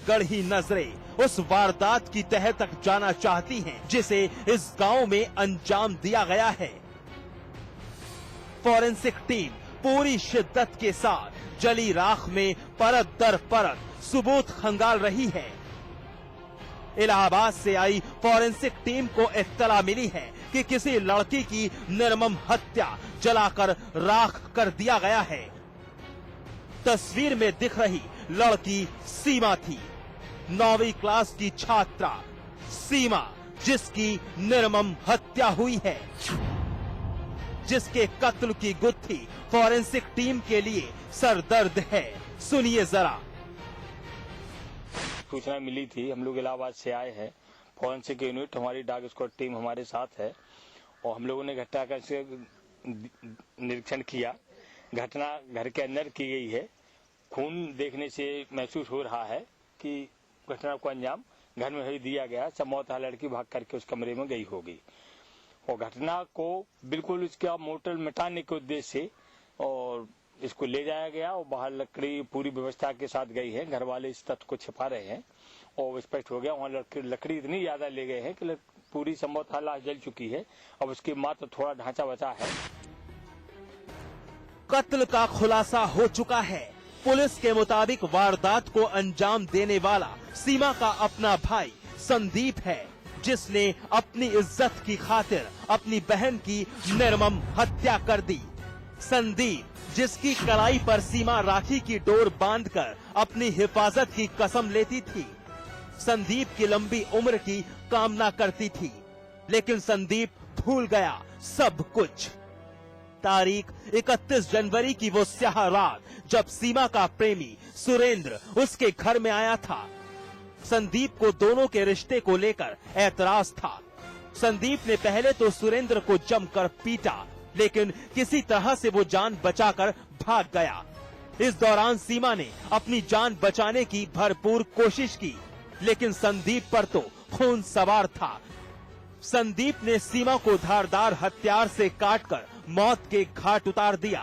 गढ़ी नजरें उस वारदात की तह तक जाना चाहती हैं जिसे इस गांव में अंजाम दिया गया है। फॉरेंसिक टीम पूरी शिद्दत के साथ जली राख में परत दर परत सबूत खंगाल रही है। इलाहाबाद से आई फॉरेंसिक टीम को इत्तला मिली है कि किसी लड़की की निर्मम हत्या जलाकर राख कर दिया गया है। तस्वीर में दिख रही लड़की सीमा थी, 9वीं क्लास की छात्रा सीमा, जिसकी निर्मम हत्या हुई है, जिसके कत्ल की गुत्थी फॉरेंसिक टीम के लिए सरदर्द है। सुनिए जरा। सूचना मिली थी, हम लोग इलाहाबाद से आए हैं, फॉरेंसिक यूनिट हमारी डॉग स्क्वाड टीम हमारे साथ है और हम लोगों ने घटना का निरीक्षण किया। घटना घर के अंदर की गई है। खून देखने से महसूस हो रहा है कि घटना को अंजाम घर में ही दिया गया। समौता लड़की भाग करके उस कमरे में गई होगी और घटना को बिल्कुल इसका मोटल मिटाने के उद्देश्य से और इसको ले जाया गया और बाहर लकड़ी पूरी व्यवस्था के साथ गई है। घर वाले इस तथ्य को छिपा रहे हैं और स्पष्ट हो गया वहाँ लकड़ी इतनी ज्यादा ले गए हैं कि पूरी संभवतः लाश जल चुकी है। अब उसके मात्र थोड़ा ढांचा बचा है। कत्ल का खुलासा हो चुका है। पुलिस के मुताबिक वारदात को अंजाम देने वाला सीमा का अपना भाई संदीप है, जिसने अपनी इज्जत की खातिर अपनी बहन की निर्मम हत्या कर दी। संदीप, जिसकी कलाई पर सीमा राखी की डोर बांधकर अपनी हिफाजत की कसम लेती थी। संदीप की लंबी उम्र की कामना करती थी, लेकिन संदीप भूल गया सब कुछ। तारीख 31 जनवरी की वो स्याह रात जब सीमा का प्रेमी सुरेंद्र उसके घर में आया था। संदीप को दोनों के रिश्ते को लेकर ऐतराज था। संदीप ने पहले तो सुरेंद्र को जमकर पीटा, लेकिन किसी तरह से वो जान बचाकर भाग गया। इस दौरान सीमा ने अपनी जान बचाने की भरपूर कोशिश की, लेकिन संदीप पर तो खून सवार था। संदीप ने सीमा को धारदार हथियार से काटकर मौत के घाट उतार दिया।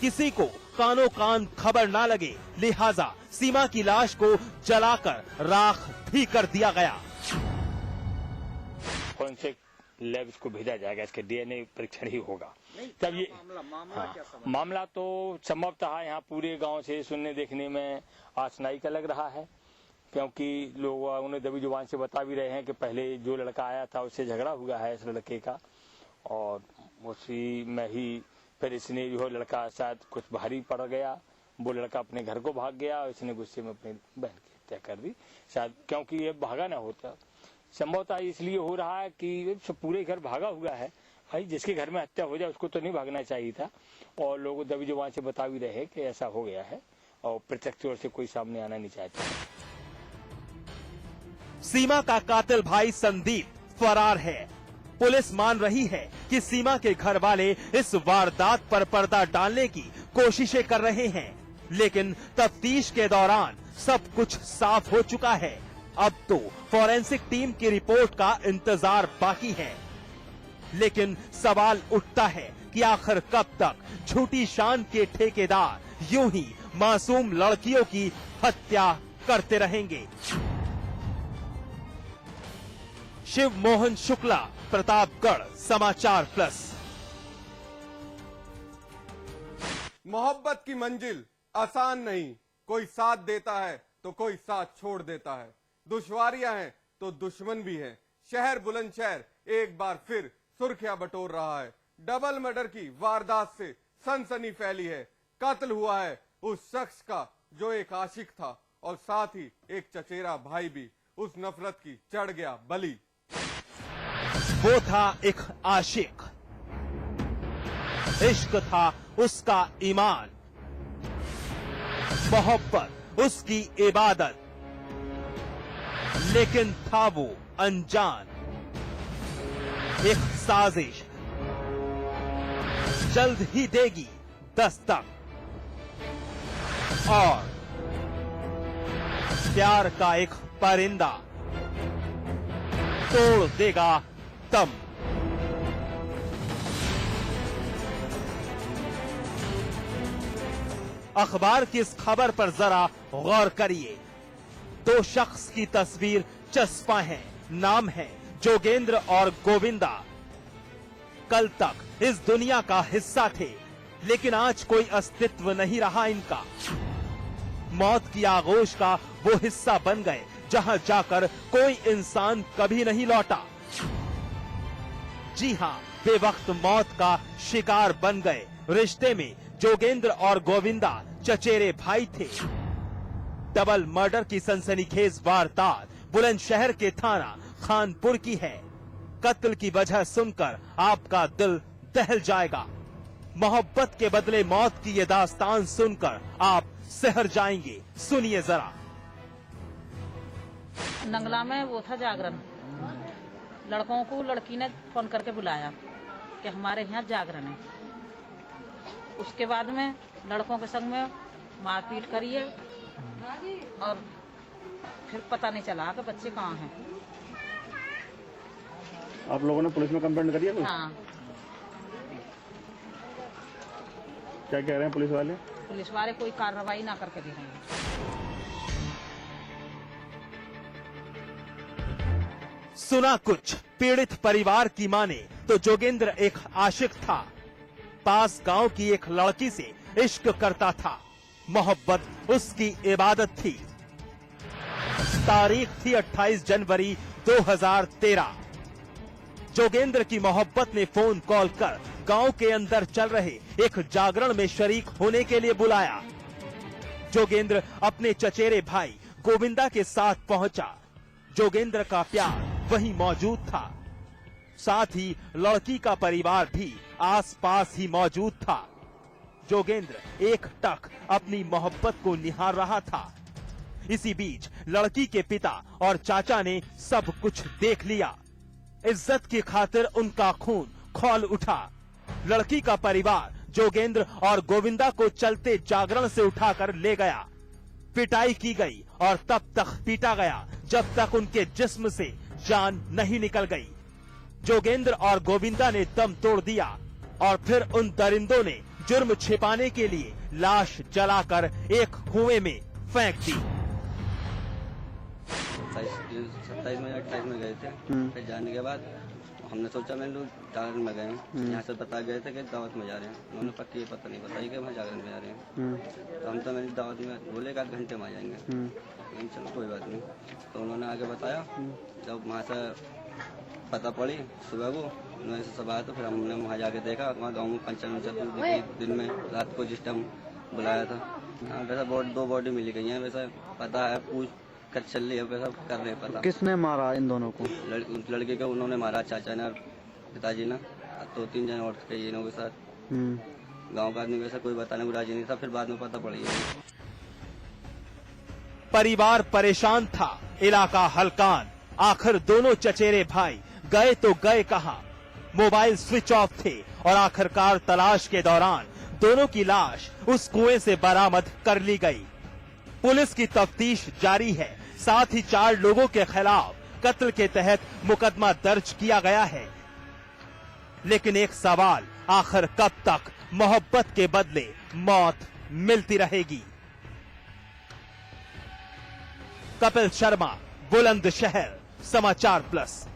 किसी को कानों कान खबर ना लगे, लिहाजा सीमा की लाश को जलाकर राख भी कर दिया गया। फॉरेंसिक लैब इसको भेजा जाएगा, इसके डीएनए परीक्षण ही होगा। तब ये मामला तो संभवतः यहाँ पूरे गांव से सुनने देखने में आशनाई का लग रहा है, क्योंकि लोग उन्हें दबी जुबान से बता भी रहे हैं कि पहले जो लड़का आया था उससे झगड़ा हुआ है इस लड़के का और उसी में ही फिर इसने जो लड़का शायद कुछ भारी पड़ गया, वो लड़का अपने घर को भाग गया और इसने गुस्से में अपनी बहन की हत्या कर दी शायद, क्योंकि ये भागा ना होता। संभवतः इसलिए हो रहा है कि पूरे घर भागा हुआ है। भाई जिसके घर में हत्या हो जाए उसको तो नहीं भागना चाहिए था, और लोग दबी जुबान से बता भी रहे हैं कि ऐसा हो गया है और प्रत्यक्ष तौर से कोई सामने आना नहीं चाहता। सीमा का कातिल भाई संदीप फरार है। पुलिस मान रही है कि सीमा के घर वाले इस वारदात पर पर्दा डालने की कोशिशें कर रहे हैं, लेकिन तफ्तीश के दौरान सब कुछ साफ हो चुका है। अब तो फॉरेंसिक टीम की रिपोर्ट का इंतजार बाकी है, लेकिन सवाल उठता है कि आखिर कब तक झूठी शान के ठेकेदार यूं ही मासूम लड़कियों की हत्या करते रहेंगे। शिव मोहन शुक्ला, प्रतापगढ़ समाचार प्लस। मोहब्बत की मंजिल आसान नहीं, कोई साथ देता है तो कोई साथ छोड़ देता है। दुश्वारियां हैं तो दुश्मन भी हैं। शहर बुलंदशहर एक बार फिर सुर्खियां बटोर रहा है। डबल मर्डर की वारदात से सनसनी फैली है। कत्ल हुआ है उस शख्स का जो एक आशिक था और साथ ही एक चचेरा भाई भी उस नफरत की चढ़ गया बलि। वो था एक आशिक, इश्क था उसका ईमान, मोहब्बत उसकी इबादत, लेकिन था वो अनजान। एक साजिश जल्द ही देगी दस्तक और प्यार का एक परिंदा तोड़ देगा दम। अखबार की इस खबर पर जरा गौर करिए। दो शख्स की तस्वीर चस्पा है। नाम है जोगेंद्र और गोविंदा। कल तक इस दुनिया का हिस्सा थे, लेकिन आज कोई अस्तित्व नहीं रहा इनका। मौत की आगोश का वो हिस्सा बन गए जहां जाकर कोई इंसान कभी नहीं लौटा। जी हां, बेवक्त मौत का शिकार बन गए। रिश्ते में जोगेंद्र और गोविंदा चचेरे भाई थे। डबल मर्डर की सनसनीखेज वारदात बुलंदशहर के थाना खानपुर की है। कत्ल की वजह सुनकर आपका दिल दहल जाएगा। मोहब्बत के बदले मौत की ये दास्तान सुनकर आप सहर जाएंगे। सुनिए जरा। नंगला में वो था जागरण। लड़कों को लड़की ने फोन करके बुलाया कि हमारे यहाँ जागरण है। उसके बाद में लड़कों के संग में मारपीट करी है और फिर पता नहीं चला कि बच्चे कहाँ हैं। आप लोगों ने पुलिस में कंप्लेंट करी है तो? हाँ। क्या कह रहे हैं पुलिस वाले? पुलिस वाले कोई कार्रवाई ना करके दे रहे हैं। सुना कुछ पीड़ित परिवार की माने तो जोगेंद्र एक आशिक था। पास गांव की एक लड़की से इश्क करता था। मोहब्बत उसकी इबादत थी। तारीख थी 28 जनवरी 2013। जोगेंद्र की मोहब्बत ने फोन कॉल कर गांव के अंदर चल रहे एक जागरण में शरीक होने के लिए बुलाया। जोगेंद्र अपने चचेरे भाई गोविंदा के साथ पहुंचा। जोगेंद्र का प्यार वहीं मौजूद था। साथ ही लड़की का परिवार भी आसपास ही मौजूद था। जोगेंद्र एक टक अपनी मोहब्बत को निहार रहा था। इसी बीच लड़की के पिता और चाचा ने सब कुछ देख लिया। इज्जत की खातिर उनका खून खौल उठा। लड़की का परिवार जोगेंद्र और गोविंदा को चलते जागरण से उठाकर ले गया। पिटाई की गई और तब तक पीटा गया जब तक उनके जिस्म से जान नहीं निकल गई। जोगेंद्र और गोविंदा ने दम तोड़ दिया और फिर उन दरिंदों ने जुर्म छिपाने के लिए लाश जलाकर एक कुएं में फेंक दी। 27 में 28 में गए थे। फिर जाने के बाद हमने सोचा मैं लोग जागरण में गए। यहाँ से बता गए थे कि दावत में जा रहे हैं। उन्होंने पक्की पता नहीं बताई कि हम जागरण में जा रहे हैं। तो हम तो मेरी दावत में बोले 1 घंटे में आ जाएंगे। लेकिन चलो कोई बात नहीं। तो उन्होंने आगे बताया। जब वहाँ से पता पड़ी सुबह को उन्होंने से सब आया तो फिर हमने वहाँ जाके देखा। वहाँ गाँव में पंचायत दिन में रात को जिस टाइम बुलाया था। वैसा 2 बॉडी मिली गई है। वैसा पता है पूछ कर चल रही है। वैसा कर रहे पता किसने मारा इन दोनों को? लड़के को उन्होंने मारा, चाचा ने और पिताजी ने। 2-3 जन और थे इन के साथ। गांव का आदमी वैसा कोई बताने को राजी नहीं था। फिर बाद में पता पड़ी। परिवार परेशान था, इलाका हलकान। आखिर दोनों चचेरे भाई गए तो गए कहां? मोबाइल स्विच ऑफ थे और आखिरकार तलाश के दौरान दोनों की लाश उस कुएं से बरामद कर ली गई। पुलिस की तफ्तीश जारी है। साथ ही 4 लोगों के खिलाफ कत्ल के तहत मुकदमा दर्ज किया गया है। लेकिन एक सवाल, आखिर कब तक मोहब्बत के बदले मौत मिलती रहेगी? कपिल शर्मा, बुलंदशहर, समाचार प्लस।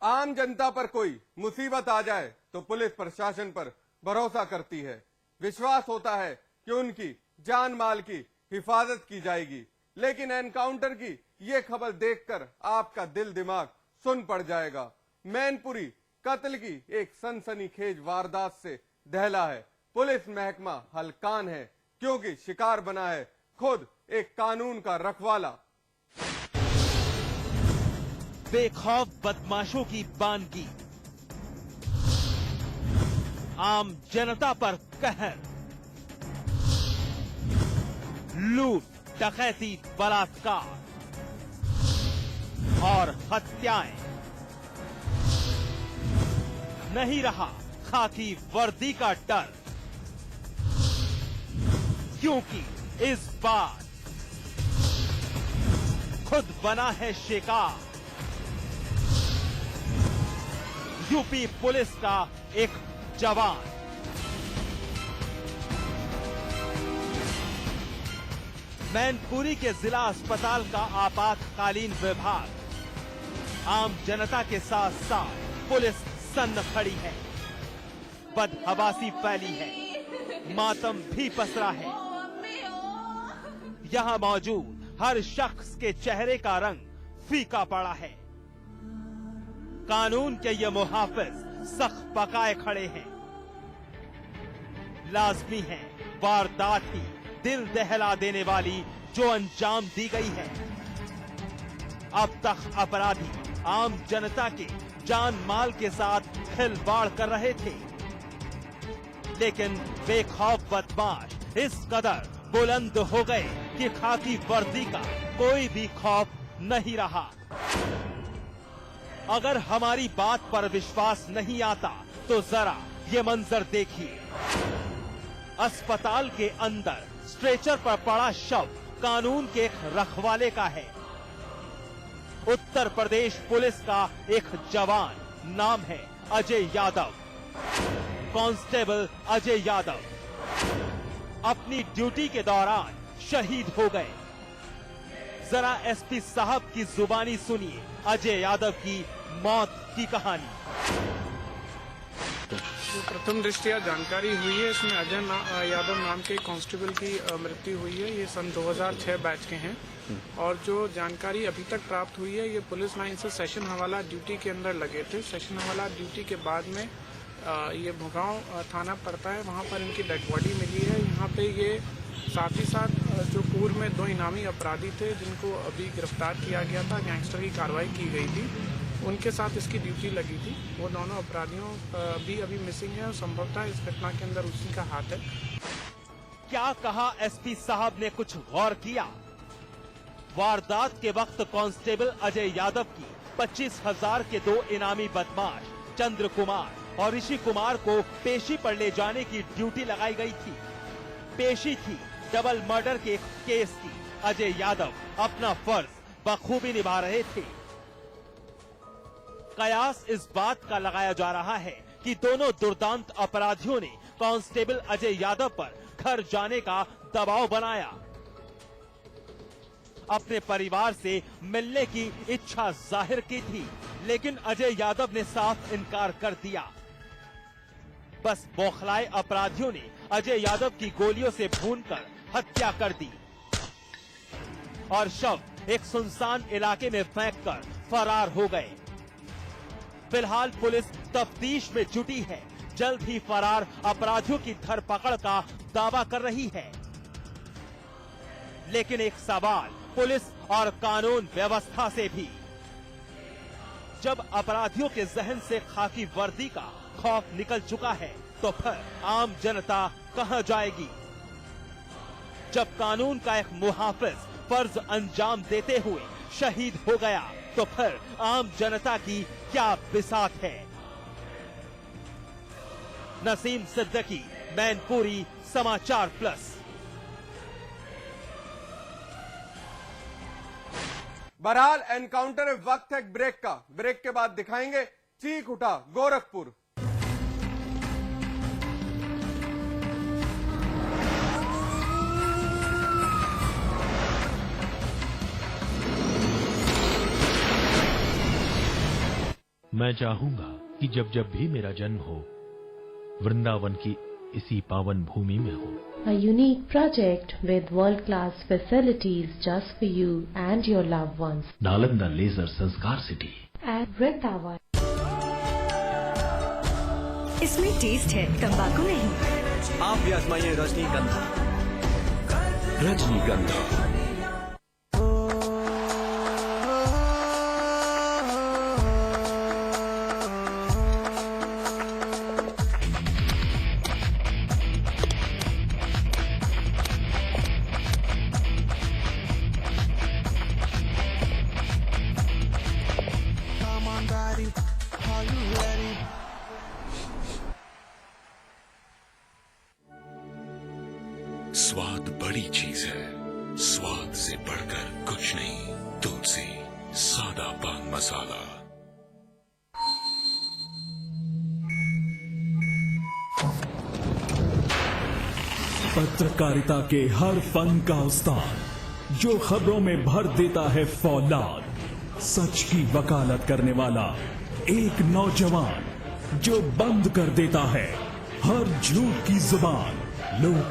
आम जनता पर कोई मुसीबत आ जाए तो पुलिस प्रशासन पर भरोसा करती है। विश्वास होता है कि उनकी जान माल की हिफाजत की जाएगी। लेकिन एनकाउंटर की ये खबर देखकर आपका दिल दिमाग सुन पड़ जाएगा। मैनपुरी कत्ल की एक सनसनीखेज वारदात से दहला है। पुलिस महकमा हलकान है क्योंकि शिकार बना है खुद एक कानून का रखवाला। बेखौफ बदमाशों की बानगी, आम जनता पर कहर, लूट, डकैती, बलात्कार और हत्याएं। नहीं रहा खाकी वर्दी का डर, क्योंकि इस बार खुद बना है शिकार यूपी पुलिस का एक जवान। मैनपुरी के जिला अस्पताल का आपातकालीन विभाग आम जनता के साथ साथ पुलिस सन्न खड़ी है। बदहवासी फैली है, मातम भी पसरा है। यहाँ मौजूद हर शख्स के चेहरे का रंग फीका पड़ा है। कानून के ये मुहाफिज सख्त पकाए खड़े हैं। लाजमी है वारदात ही दिल दहला देने वाली जो अंजाम दी गई है। अब तक अपराधी आम जनता के जान माल के साथ खिलवाड़ कर रहे थे, लेकिन बेखौफ बदमाश इस कदर बुलंद हो गए कि खाकी वर्दी का कोई भी खौफ नहीं रहा। अगर हमारी बात पर विश्वास नहीं आता तो जरा ये मंजर देखिए। अस्पताल के अंदर स्ट्रेचर पर पड़ा शव कानून के एक रखवाले का है। उत्तर प्रदेश पुलिस का एक जवान, नाम है अजय यादव, कांस्टेबल अजय यादव, अपनी ड्यूटी के दौरान शहीद हो गए। जरा एसपी साहब की जुबानी सुनिए अजय यादव की मौत की कहानी। जो प्रथम दृष्टया जानकारी हुई है, इसमें अजय यादव नाम के कांस्टेबल की मृत्यु हुई है। ये सन 2006 बैच के हैं और जो जानकारी अभी तक प्राप्त हुई है, ये पुलिस लाइन से सेशन हवाला ड्यूटी के अंदर लगे थे। सेशन हवाला ड्यूटी के बाद में ये भुगांव थाना पड़ता है, वहाँ पर इनकी डेड बॉडी मिली है। यहाँ पे ये साथ ही साथ जो पूर्व में 2 इनामी अपराधी थे जिनको अभी गिरफ्तार किया गया था, गैंगस्टर की कार्रवाई की गई थी, उनके साथ इसकी ड्यूटी लगी थी। वो दोनों अपराधियों भी अभी मिसिंग है और संभवतः इस घटना के अंदर उसी का हाथ है। क्या कहा एसपी साहब ने कुछ गौर किया? वारदात के वक्त कांस्टेबल अजय यादव की 25,000 के 2 इनामी बदमाश चंद्र कुमार और ऋषि कुमार को पेशी पर ले जाने की ड्यूटी लगाई गई थी। पेशी थी डबल मर्डर के केस की। अजय यादव अपना फर्ज बखूबी निभा रहे थे। कयास इस बात का लगाया जा रहा है कि दोनों दुर्दांत अपराधियों ने कांस्टेबल अजय यादव पर घर जाने का दबाव बनाया। अपने परिवार से मिलने की इच्छा जाहिर की थी, लेकिन अजय यादव ने साफ इनकार कर दिया। बस बौखलाए अपराधियों ने अजय यादव की गोलियों से भूनकर हत्या कर दी और शव एक सुनसान इलाके में फेंककर फरार हो गए। फिलहाल पुलिस तफ्तीश में जुटी है। जल्द ही फरार अपराधियों की धरपकड़ का दावा कर रही है। लेकिन एक सवाल पुलिस और कानून व्यवस्था से भी। जब अपराधियों के जहन से खाकी वर्दी का खौफ निकल चुका है, तो फिर आम जनता कहां जाएगी? जब कानून का एक मुहाफिज फर्ज अंजाम देते हुए शहीद हो गया, तो फिर आम जनता की क्या बिसात है? नसीम सिद्दीकी, मैनपुरी, समाचार प्लस। बहरहाल एनकाउंटर वक्त है ब्रेक का। ब्रेक के बाद दिखाएंगे चीख उठा गोरखपुर। मैं चाहूंगा कि जब जब भी मेरा जन्म हो, वृंदावन की इसी पावन भूमि में हो। A unique project with world-class facilities just for you and your loved ones. Nalanda leisure Sanskar city At Vrindavan. इसमें टेस्ट है, तंबाकू नहीं। आप भी आजमाइए रजनीगंधा। रजनीगंधा स्वाद बड़ी चीज है, स्वाद से बढ़कर कुछ नहीं। तुलसी सादा पान मसाला। पत्रकारिता के हर फन का उस्ताद जो खबरों में भर देता है फौलाद, सच की वकालत करने वाला एक नौजवान जो बंद कर देता है हर झूठ की जुबान। लोक